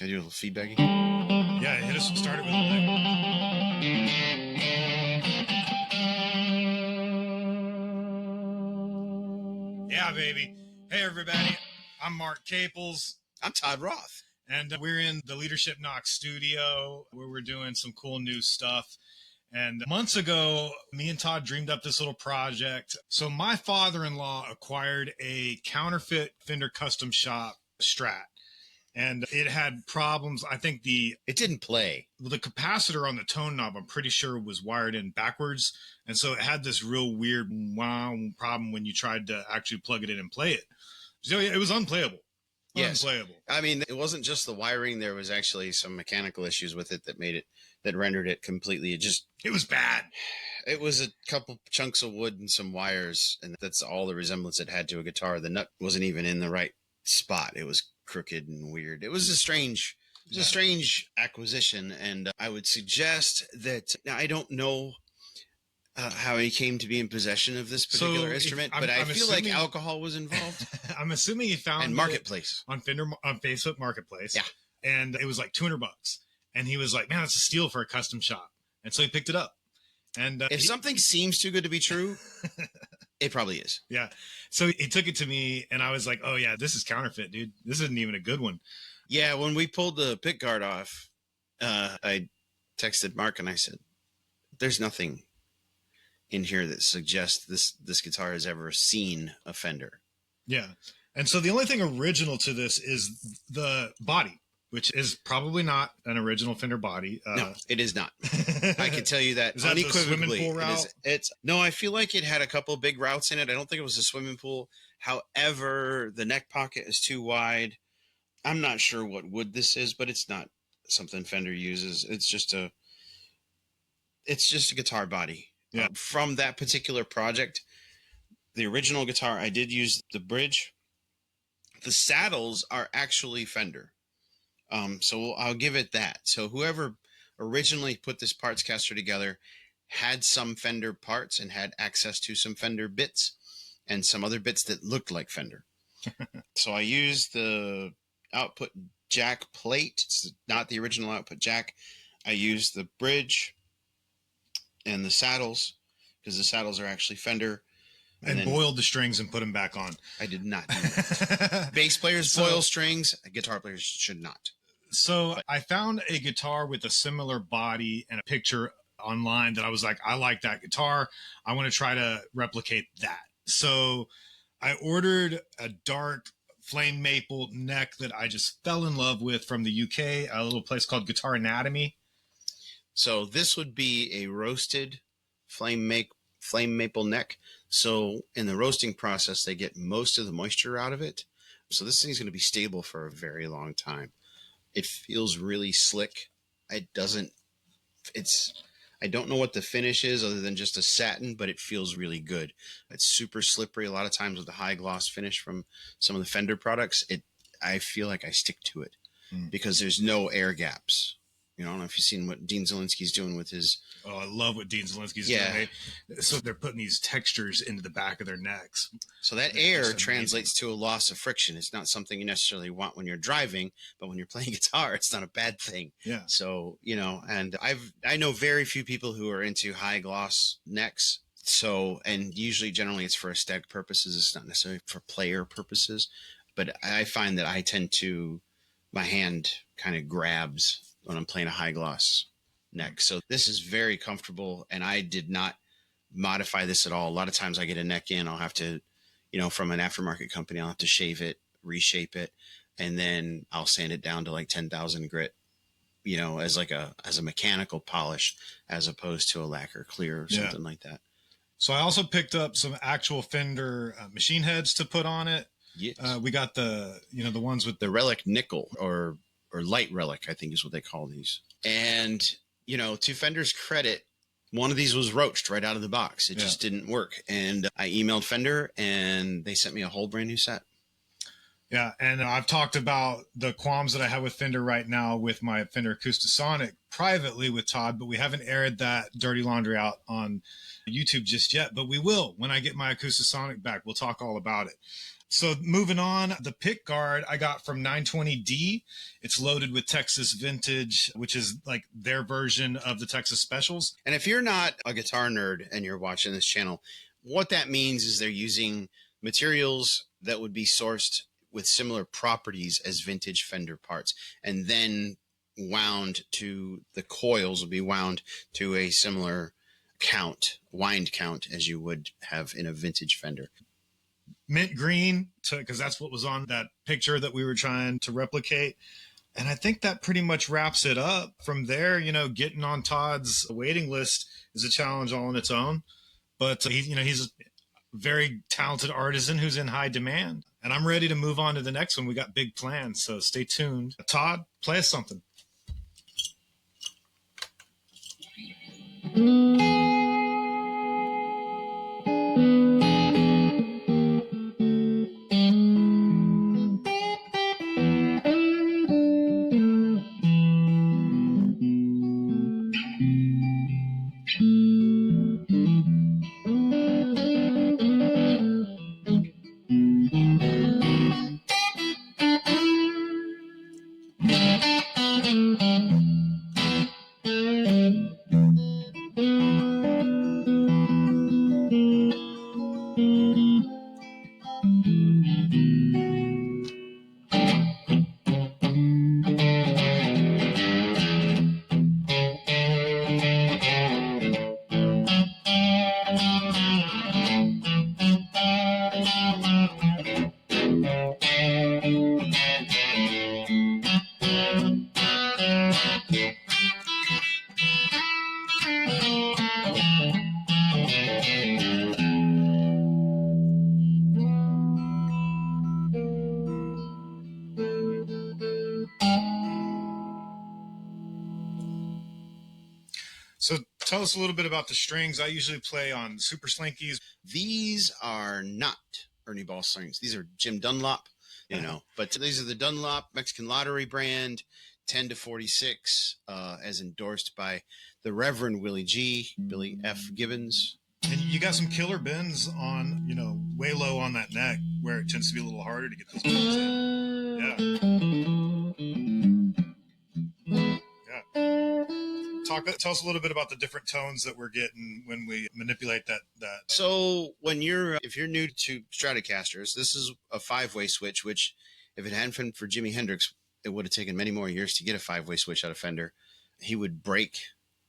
Can I do a little feedbacking? Yeah, hit us. Start it with a lick. Yeah, baby. Hey, everybody. I'm Mark Caples. I'm Todd Roth. And we're in the Leadership Knox studio where we're doing some cool new stuff. And months ago, me and Todd dreamed up this little project. So my father-in-law acquired a counterfeit Fender custom shop Strat. And it had problems. I think it didn't play. The capacitor on the tone knob, I'm pretty sure, was wired in backwards. And so it had this real weird wow problem when you tried to actually plug it in and play it. So it was unplayable. Yes. Unplayable. I mean, it wasn't just the wiring. There was actually some mechanical issues with it that rendered it completely. It was bad. It was a couple chunks of wood and some wires, and that's all the resemblance it had to a guitar. The nut wasn't even in the right spot. It was crooked and weird. It was a strange acquisition, and I would suggest that now I don't know how he came to be in possession of this particular instrument, but I feel like alcohol was involved. I'm assuming he found and Marketplace on Fender on Facebook Marketplace. Yeah, and it was like $200, and he was like, "Man, it's a steal for a custom shop," and so he picked it up. And if something seems too good to be true, it probably is. Yeah. So he took it to me, and I was like, "Oh yeah, this is counterfeit, dude. This isn't even a good one." Yeah. When we pulled the pick guard off, I texted Mark and I said, "There's nothing in here that suggests this guitar has ever seen a Fender." Yeah. And so the only thing original to this is the body, which is probably not an original Fender body. No, it is not. I can tell you that, is that unequivocally. The swimming pool route? No, I feel like it had a couple big routes in it. I don't think it was a swimming pool. However, the neck pocket is too wide. I'm not sure what wood this is, but it's not something Fender uses. It's just a guitar body. Yeah. From that particular project, the original guitar, I did use the bridge. The saddles are actually Fender. So I'll give it that. So whoever originally put this parts caster together had some Fender parts and had access to some Fender bits and some other bits that looked like Fender. So I used the output jack plate. It's not the original output jack. I used the bridge and the saddles, because the saddles are actually Fender. And then boiled the strings and put them back on. I did not do that. Bass players boil strings. Guitar players should not. So I found a guitar with a similar body and a picture online that I was like, I like that guitar. I want to try to replicate that. So I ordered a dark flame maple neck that I just fell in love with from the UK, a little place called Guitar Anatomy. So this would be a roasted flame maple neck. So in the roasting process, they get most of the moisture out of it. So this thing's going to be stable for a very long time. It feels really slick. I don't know what the finish is other than just a satin, but it feels really good. It's super slippery. A lot of times with the high gloss finish from some of the Fender products, I feel like I stick to it because there's no air gaps. I don't know if you've seen what Dean Zielinski's doing with his... Oh, I love what Dean Zielinski's doing. So they're putting these textures into the back of their necks. So that air translates to a loss of friction. It's not something you necessarily want when you're driving, but when you're playing guitar, it's not a bad thing. Yeah. So, and I know very few people who are into high gloss necks. So, and usually generally it's for aesthetic purposes. It's not necessarily for player purposes, but I find that my hand kind of grabs when I'm playing a high gloss neck. So this is very comfortable, and I did not modify this at all. A lot of times I get a neck in, I'll have to, from an aftermarket company, I'll have to shave it, reshape it, and then I'll sand it down to like 10,000 grit, as a mechanical polish, as opposed to a lacquer clear or something like that. So I also picked up some actual Fender machine heads to put on it. Yes. We got the ones with the relic nickel or light relic, I think is what they call these. And, to Fender's credit, one of these was roached right out of the box. It just didn't work. And I emailed Fender and they sent me a whole brand new set. Yeah, and I've talked about the qualms that I have with Fender right now with my Fender Acoustasonic privately with Todd, but we haven't aired that dirty laundry out on YouTube just yet. But we will when I get my Acoustasonic back. We'll talk all about it. So moving on, the pick guard I got from 920D. It's loaded with Texas Vintage, which is like their version of the Texas Specials. And if you're not a guitar nerd and you're watching this channel, what that means is they're using materials that would be sourced with similar properties as vintage Fender parts, and then the coils will be wound to a similar wind count as you would have in a vintage Fender. Mint green, because that's what was on that picture that we were trying to replicate. And I think that pretty much wraps it up. From there, getting on Todd's waiting list is a challenge all on its own. But he's a very talented artisan who's in high demand. And I'm ready to move on to the next one. We got big plans, so stay tuned. Todd, play us something. So tell us a little bit about the strings. I usually play on Super Slinkies. These are not Ernie Ball strings. These are Jim Dunlop, but these are the Dunlop Mexican Lottery brand, 10 to 46, as endorsed by the Reverend Billy F. Gibbons. And you got some killer bends on, way low on that neck where it tends to be a little harder to get those bends in. Yeah. Tell us a little bit about the different tones that we're getting when we manipulate that. So if you're new to Stratocasters, this is a 5-way switch, which if it hadn't been for Jimi Hendrix, it would have taken many more years to get a 5-way switch out of Fender. He would break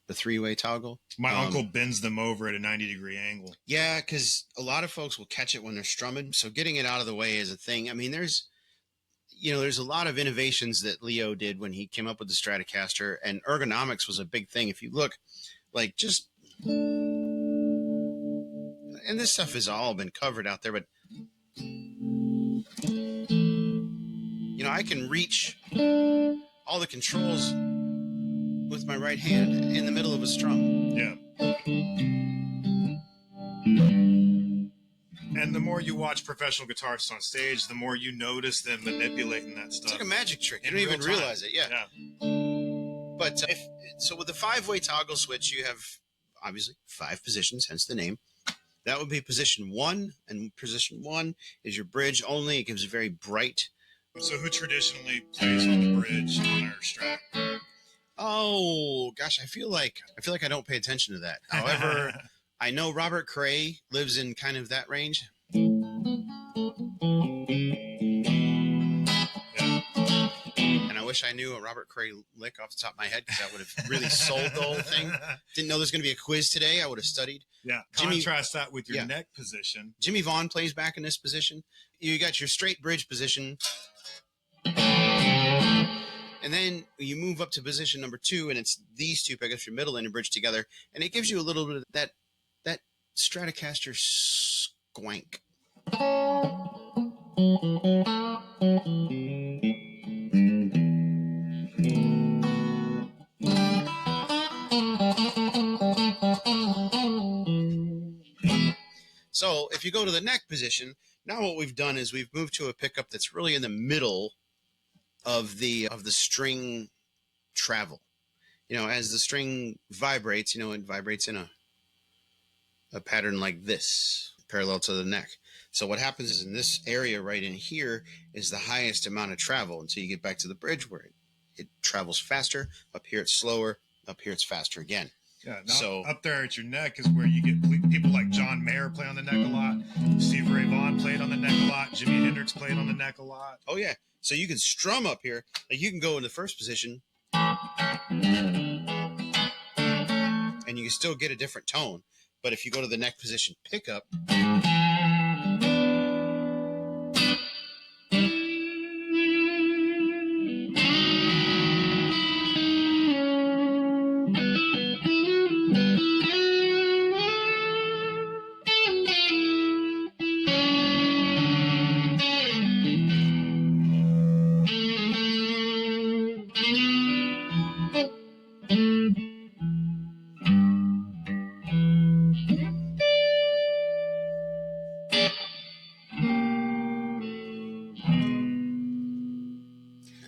the 3-way toggle. My uncle bends them over at a 90-degree angle. Yeah, because a lot of folks will catch it when they're strumming. So getting it out of the way is a thing. I mean, there's a lot of innovations that Leo did when he came up with the Stratocaster, and ergonomics was a big thing. If you look, and this stuff has all been covered out there, but I can reach all the controls with my right hand in the middle of a strum. Yeah. And the more you watch professional guitarists on stage, the more you notice them manipulating that stuff. It's like a magic trick. You don't even realize it. Yeah. But so with the 5-way toggle switch, you have obviously 5 positions, hence the name. That would be position 1, and position 1 is your bridge only. It gives a very bright. So who traditionally plays on the bridge on our Strat? Oh gosh, I feel like I don't pay attention to that. However, I know Robert Cray lives in kind of that range. Yeah. And I wish I knew a Robert Cray lick off the top of my head, because that would have really sold the whole thing. Didn't know there's going to be a quiz today. I would have studied. Yeah. Contrast that with your neck position. Jimmy Vaughn plays back in this position. You got your straight bridge position. And then you move up to position number 2, and it's these two pickups, your middle and your bridge together, and it gives you a little bit of that Stratocaster squank. So if you go to the neck position, now what we've done is we've moved to a pickup that's really in the middle of the string travel. As the string vibrates, it vibrates in a pattern like this, parallel to the neck. So what happens is in this area right in here is the highest amount of travel until you get back to the bridge where it travels faster. Up here it's slower. Up here it's faster again. Yeah, so up there at your neck is where you get people like John Mayer play on the neck a lot. Stevie Ray Vaughan played on the neck a lot. Jimi Hendrix played on the neck a lot. Oh yeah, so you can strum up here. Like you can go in the first position, and you can still get a different tone. But if you go to the neck position pickup,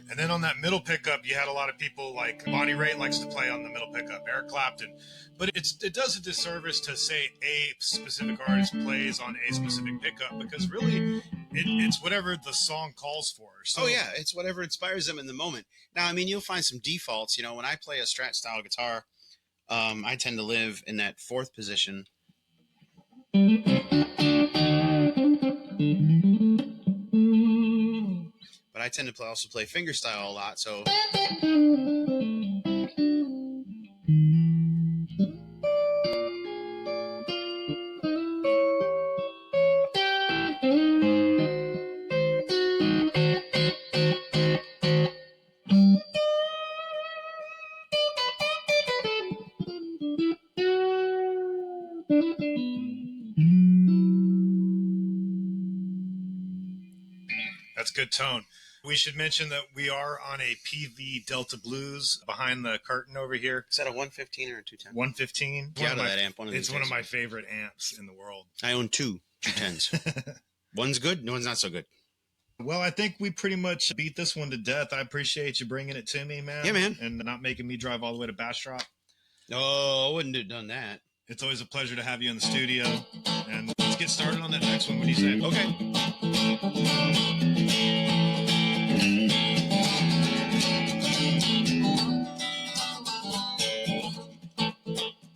and then on that middle pickup, you had a lot of people like Bonnie Raitt likes to play on the middle pickup, Eric Clapton. But it does a disservice to say a specific artist plays on a specific pickup because really it's whatever the song calls for. So, oh yeah, it's whatever inspires them in the moment. Now, I mean, you'll find some defaults. When I play a Strat style guitar, I tend to live in that fourth position. But I tend to also play fingerstyle a lot, so. That's good tone. We should mention that we are on a PV Delta Blues behind the curtain over here. Is that a 115 or a 210? 115. Get out of that amp. It's one of my favorite amps in the world. I own two 210s. One's good, one's not so good. Well, I think we pretty much beat this one to death. I appreciate you bringing it to me, man. Yeah, man. And not making me drive all the way to Bastrop. No, I wouldn't have done that. It's always a pleasure to have you in the studio. And let's get started on that next one. What do you say? Okay.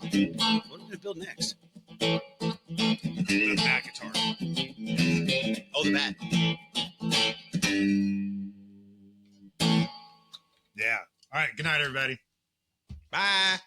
What are we going to build next? The bat guitar. Oh, the bat. Yeah. All right. Good night, everybody. Bye.